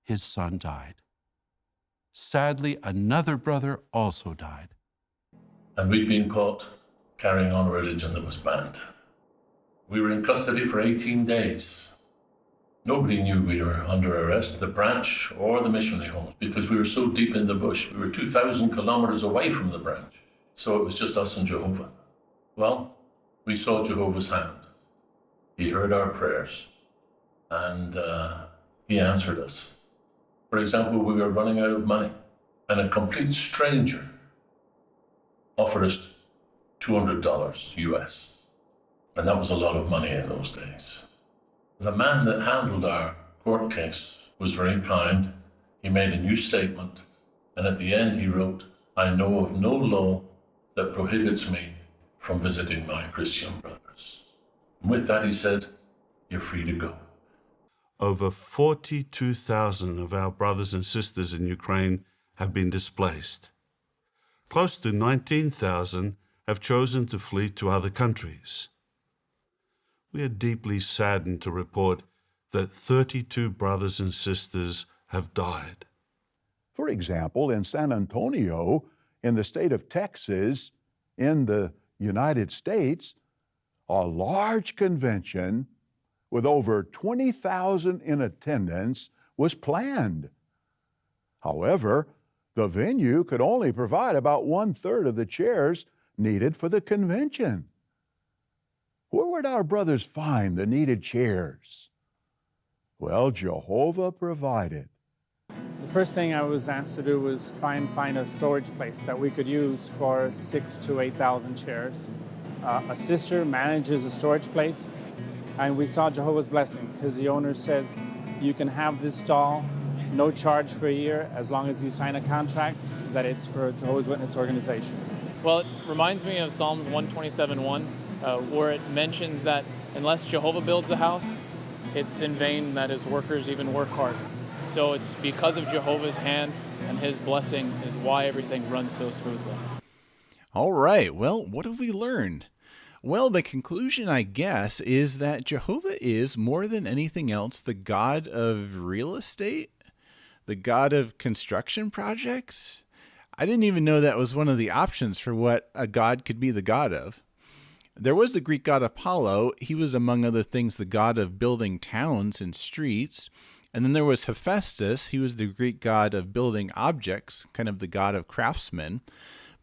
his son died. Sadly, another brother also died. And we'd been caught carrying on a religion that was banned. We were in custody for 18 days. Nobody knew we were under arrest, the branch or the missionary homes, because we were so deep in the bush. We were 2,000 kilometers away from the branch. So it was just us and Jehovah. Well, we saw Jehovah's hand. He heard our prayers, and he answered us. For example, we were running out of money, and a complete stranger offered us $200 US. And that was a lot of money in those days. The man that handled our court case was very kind. He made a new statement, and at the end he wrote, "I know of no law that prohibits me from visiting my Christian brothers." And with that he said, "You're free to go." Over 42,000 of our brothers and sisters in Ukraine have been displaced. Close to 19,000 have chosen to flee to other countries. We are deeply saddened to report that 32 brothers and sisters have died. For example, in San Antonio, in the state of Texas, in the United States, a large convention with over 20,000 in attendance was planned. However, the venue could only provide about 1/3 of the chairs needed for the convention. Where would our brothers find the needed chairs? Well, Jehovah provided. The first thing I was asked to do was try and find a storage place that we could use for 6,000 to 8,000 chairs. A sister manages a storage place, and we saw Jehovah's blessing because the owner says you can have this stall, no charge for a year, as long as you sign a contract that it's for a Jehovah's Witness organization. Well, it reminds me of Psalms 127:1, where it mentions that unless Jehovah builds a house, it's in vain that his workers even work hard. So it's because of Jehovah's hand and his blessing is why everything runs so smoothly. All right, well, what have we learned? Well, the conclusion, I guess, is that Jehovah is, more than anything else, the God of real estate, the God of construction projects. I didn't even know that was one of the options for what a god could be the god of. There was the Greek god Apollo. He was, among other things, the god of building towns and streets. And then there was Hephaestus. He was the Greek god of building objects, kind of the god of craftsmen.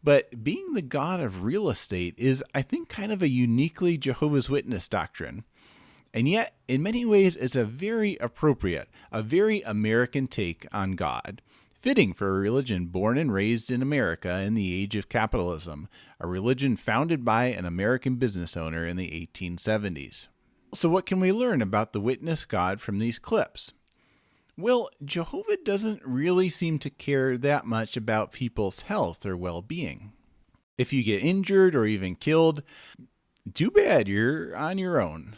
But being the god of real estate is, I think, kind of a uniquely Jehovah's Witness doctrine. And yet, in many ways, is a very appropriate, a very American take on God. Fitting for a religion born and raised in America in the age of capitalism, a religion founded by an American business owner in the 1870s. So what can we learn about the witness God from these clips? Well, Jehovah doesn't really seem to care that much about people's health or well-being. If you get injured or even killed, too bad, you're on your own.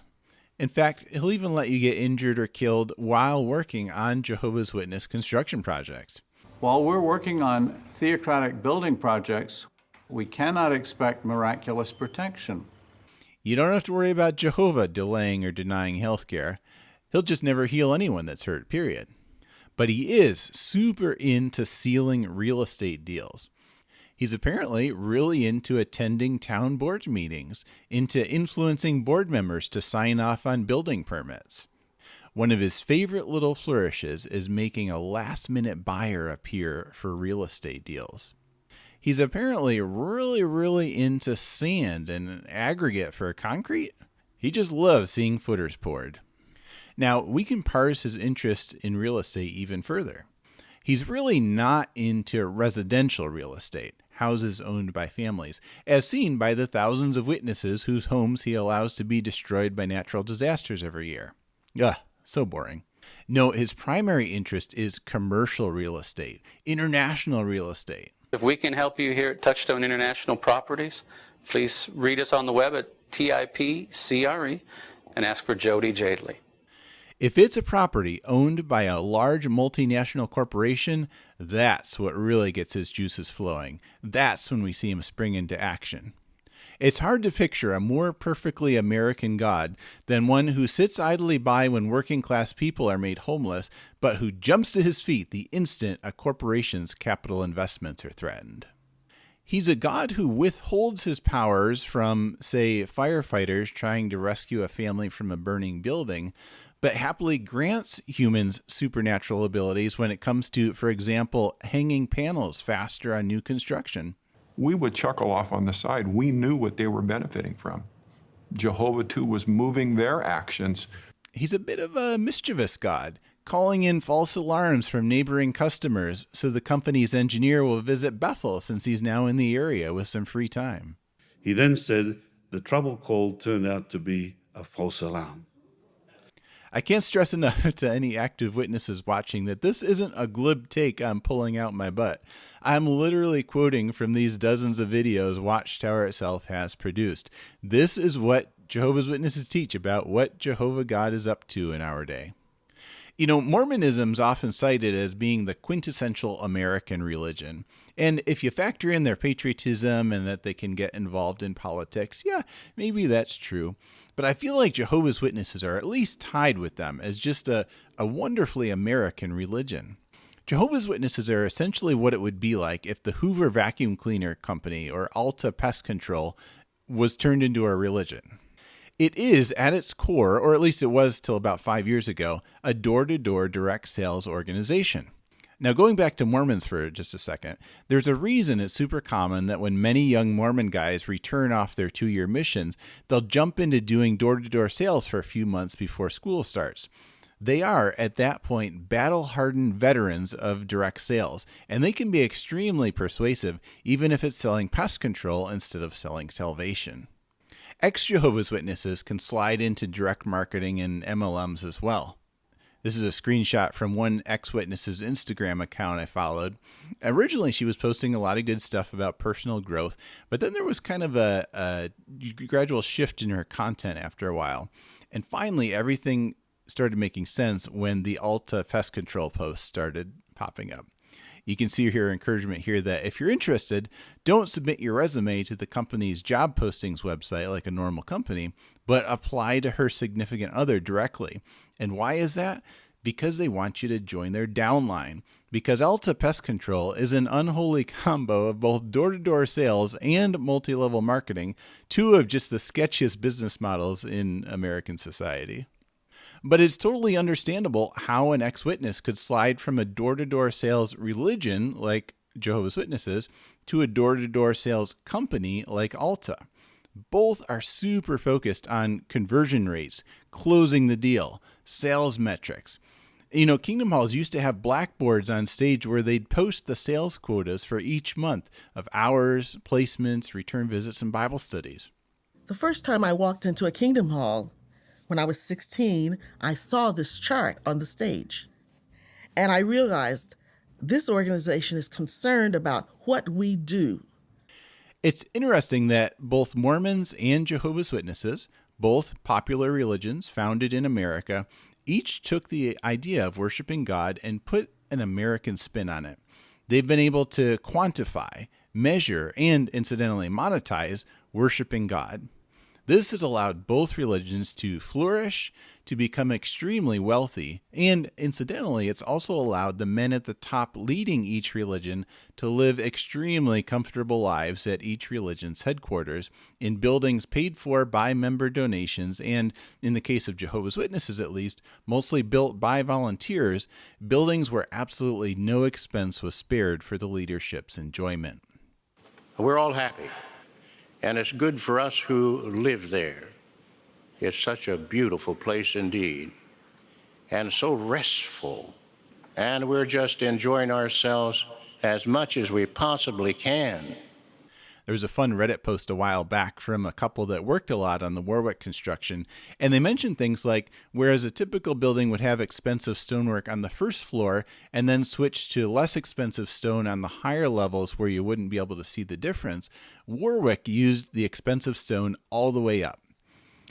In fact, he'll even let you get injured or killed while working on Jehovah's Witness construction projects. While we're working on theocratic building projects, we cannot expect miraculous protection. You don't have to worry about Jehovah delaying or denying health care. He'll just never heal anyone that's hurt, period. But he is super into sealing real estate deals. He's apparently really into attending town board meetings, into influencing board members to sign off on building permits. One of his favorite little flourishes is making a last-minute buyer appear for real estate deals. He's apparently really into sand and aggregate for concrete. He just loves seeing footers poured. Now, we can parse his interest in real estate even further. He's really not into residential real estate, houses owned by families, as seen by the thousands of witnesses whose homes he allows to be destroyed by natural disasters every year. Ugh, so boring. No, his primary interest is commercial real estate, international real estate. If we can help you here at Touchstone International Properties, please read us on the web at TIPCRE and ask for Jody Jadley. If it's a property owned by a large multinational corporation, that's what really gets his juices flowing. That's when we see him spring into action. It's hard to picture a more perfectly American God than one who sits idly by when working class people are made homeless, but who jumps to his feet the instant a corporation's capital investments are threatened. He's a God who withholds his powers from, say, firefighters trying to rescue a family from a burning building, but happily grants humans supernatural abilities when it comes to, for example, hanging panels faster on new construction. We would chuckle off on the side. We knew what they were benefiting from. Jehovah, too, was moving their actions. He's a bit of a mischievous God, calling in false alarms from neighboring customers so the company's engineer will visit Bethel since he's now in the area with some free time. He then said the trouble call turned out to be a false alarm. I can't stress enough to any active witnesses watching that this isn't a glib take on pulling out my butt. I'm literally quoting from these dozens of videos Watchtower itself has produced. This is what Jehovah's Witnesses teach about what Jehovah God is up to in our day. You know, Mormonism's often cited as being the quintessential American religion. And if you factor in their patriotism and that they can get involved in politics, yeah, maybe that's true. But I feel like Jehovah's Witnesses are at least tied with them as just a wonderfully American religion. Jehovah's Witnesses are essentially what it would be like if the Hoover Vacuum Cleaner Company or Alta Pest Control was turned into a religion. It is, at its core, or at least it was till about 5 years ago, a door-to-door direct sales organization. Now, going back to Mormons for just a second, there's a reason it's super common that when many young Mormon guys return off their 2-year missions, they'll jump into doing door-to-door sales for a few months before school starts. They are, at that point, battle-hardened veterans of direct sales, and they can be extremely persuasive, even if it's selling pest control instead of selling salvation. Ex-Jehovah's Witnesses can slide into direct marketing and MLMs as well. This is a screenshot from one ex-witness's Instagram account I followed. Originally, she was posting a lot of good stuff about personal growth, but then there was kind of a gradual shift in her content after a while. And finally, everything started making sense when the Alta Pest Control posts started popping up. You can see her encouragement here that if you're interested, don't submit your resume to the company's job postings website like a normal company, but apply to her significant other directly. And why is that? Because they want you to join their downline. Because Alta Pest Control is an unholy combo of both door-to-door sales and multi-level marketing, two of just the sketchiest business models in American society. But it's totally understandable how an ex-witness could slide from a door-to-door sales religion like Jehovah's Witnesses to a door-to-door sales company like Alta. Both are super focused on conversion rates, closing the deal, sales metrics. You know, Kingdom Halls used to have blackboards on stage where they'd post the sales quotas for each month of hours, placements, return visits, and Bible studies. The first time I walked into a Kingdom Hall, when I was 16, I saw this chart on the stage. And I realized this organization is concerned about what we do. It's interesting that both Mormons and Jehovah's Witnesses, both popular religions founded in America, each took the idea of worshiping God and put an American spin on it. They've been able to quantify, measure, and incidentally monetize worshiping God. This has allowed both religions to flourish, to become extremely wealthy, and incidentally, it's also allowed the men at the top leading each religion to live extremely comfortable lives at each religion's headquarters in buildings paid for by member donations and, in the case of Jehovah's Witnesses at least, mostly built by volunteers, buildings where absolutely no expense was spared for the leadership's enjoyment. We're all happy. And it's good for us who live there. It's such a beautiful place indeed, and so restful and we're just enjoying ourselves as much as we possibly can. There was a fun Reddit post a while back from a couple that worked a lot on the Warwick construction, and they mentioned things like, whereas a typical building would have expensive stonework on the first floor and then switch to less expensive stone on the higher levels where you wouldn't be able to see the difference, Warwick used the expensive stone all the way up.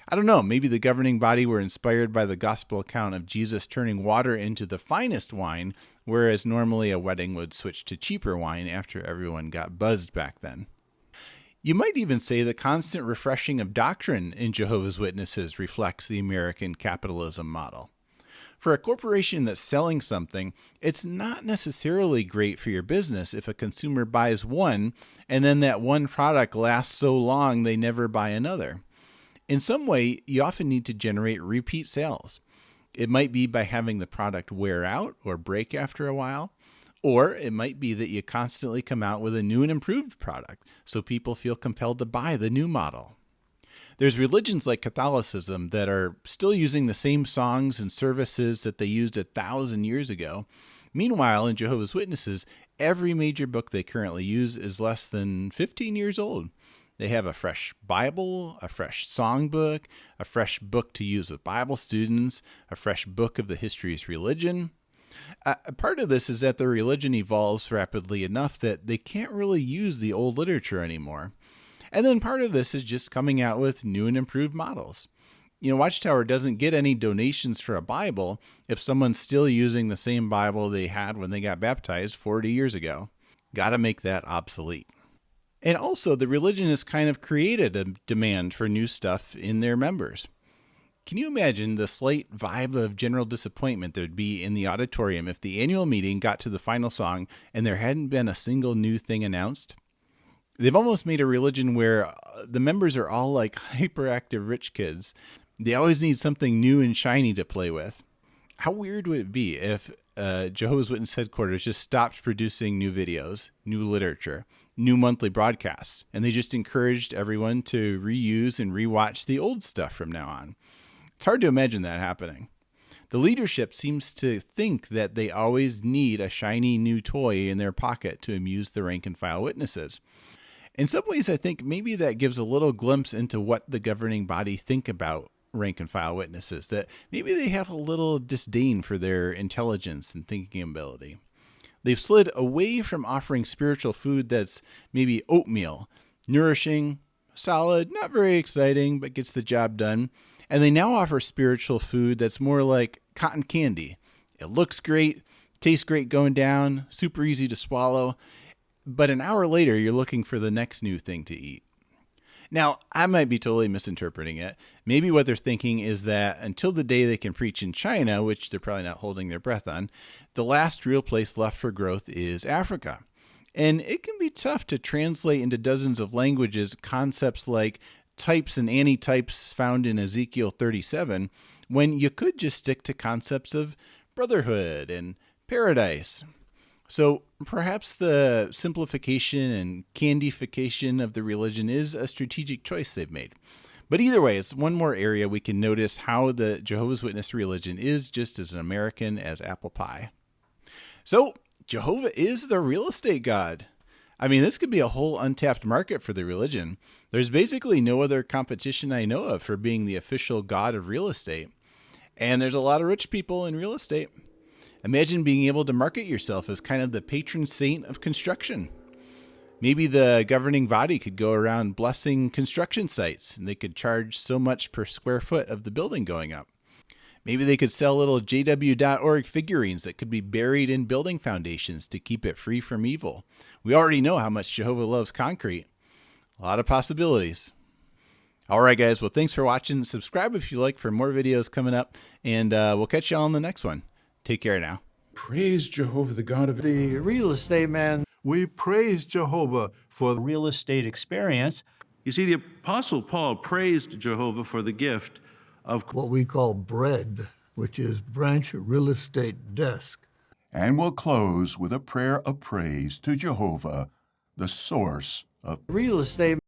I don't know, maybe the governing body were inspired by the gospel account of Jesus turning water into the finest wine, whereas normally a wedding would switch to cheaper wine after everyone got buzzed back then. You might even say the constant refreshing of doctrine in Jehovah's Witnesses reflects the American capitalism model. For a corporation that's selling something, it's not necessarily great for your business if a consumer buys one and then that one product lasts so long they never buy another. In some way, you often need to generate repeat sales. It might be by having the product wear out or break after a while. Or it might be that you constantly come out with a new and improved product, so people feel compelled to buy the new model. There's religions like Catholicism that are still using the same songs and services that they used 1,000 years ago. Meanwhile, in Jehovah's Witnesses, every major book they currently use is less than 15 years old. They have a fresh Bible, a fresh songbook, a fresh book to use with Bible students, a fresh book of the history's religion. Part of this is that the religion evolves rapidly enough that they can't really use the old literature anymore. And then part of this is just coming out with new and improved models. You know, Watchtower doesn't get any donations for a Bible if someone's still using the same Bible they had when they got baptized 40 years ago. Gotta make that obsolete. And also, the religion has kind of created a demand for new stuff in their members. Can you imagine the slight vibe of general disappointment there'd be in the auditorium if the annual meeting got to the final song and there hadn't been a single new thing announced? They've almost made a religion where the members are all like hyperactive rich kids. They always need something new and shiny to play with. How weird would it be if Jehovah's Witness headquarters just stopped producing new videos, new literature, new monthly broadcasts, and they just encouraged everyone to reuse and rewatch the old stuff from now on? It's hard to imagine that happening. The leadership seems to think that they always need a shiny new toy in their pocket to amuse the rank and file witnesses. In some ways, I think maybe that gives a little glimpse into what the governing body think about rank and file witnesses, that maybe they have a little disdain for their intelligence and thinking ability. They've slid away from offering spiritual food that's maybe oatmeal, nourishing, solid, not very exciting, but gets the job done. And they now offer spiritual food that's more like cotton candy. It looks great, tastes great going down, super easy to swallow, but an hour later you're looking for the next new thing to eat. Now, I might be totally misinterpreting it. Maybe what they're thinking is that until the day they can preach in China, which they're probably not holding their breath on, the last real place left for growth is Africa. And it can be tough to translate into dozens of languages concepts like types and antitypes found in Ezekiel 37, when you could just stick to concepts of brotherhood and paradise. So perhaps the simplification and candification of the religion is a strategic choice they've made. But either way, it's one more area we can notice how the Jehovah's Witness religion is just as American as apple pie. So Jehovah is the real estate god. I mean, this could be a whole untapped market for the religion. There's basically no other competition I know of for being the official god of real estate. And there's a lot of rich people in real estate. Imagine being able to market yourself as kind of the patron saint of construction. Maybe the governing body could go around blessing construction sites, and they could charge so much per square foot of the building going up. Maybe they could sell little JW.org figurines that could be buried in building foundations to keep it free from evil. We already know how much Jehovah loves concrete. A lot of possibilities. All right, guys. Well, thanks for watching. Subscribe if you like for more videos coming up, and we'll catch you all in the next one. Take care now. Praise Jehovah, the God of the real estate man. We praise Jehovah for the real estate experience. You see, the Apostle Paul praised Jehovah for the gift of what we call bread, which is branch real estate desk. And we'll close with a prayer of praise to Jehovah, the source of real estate.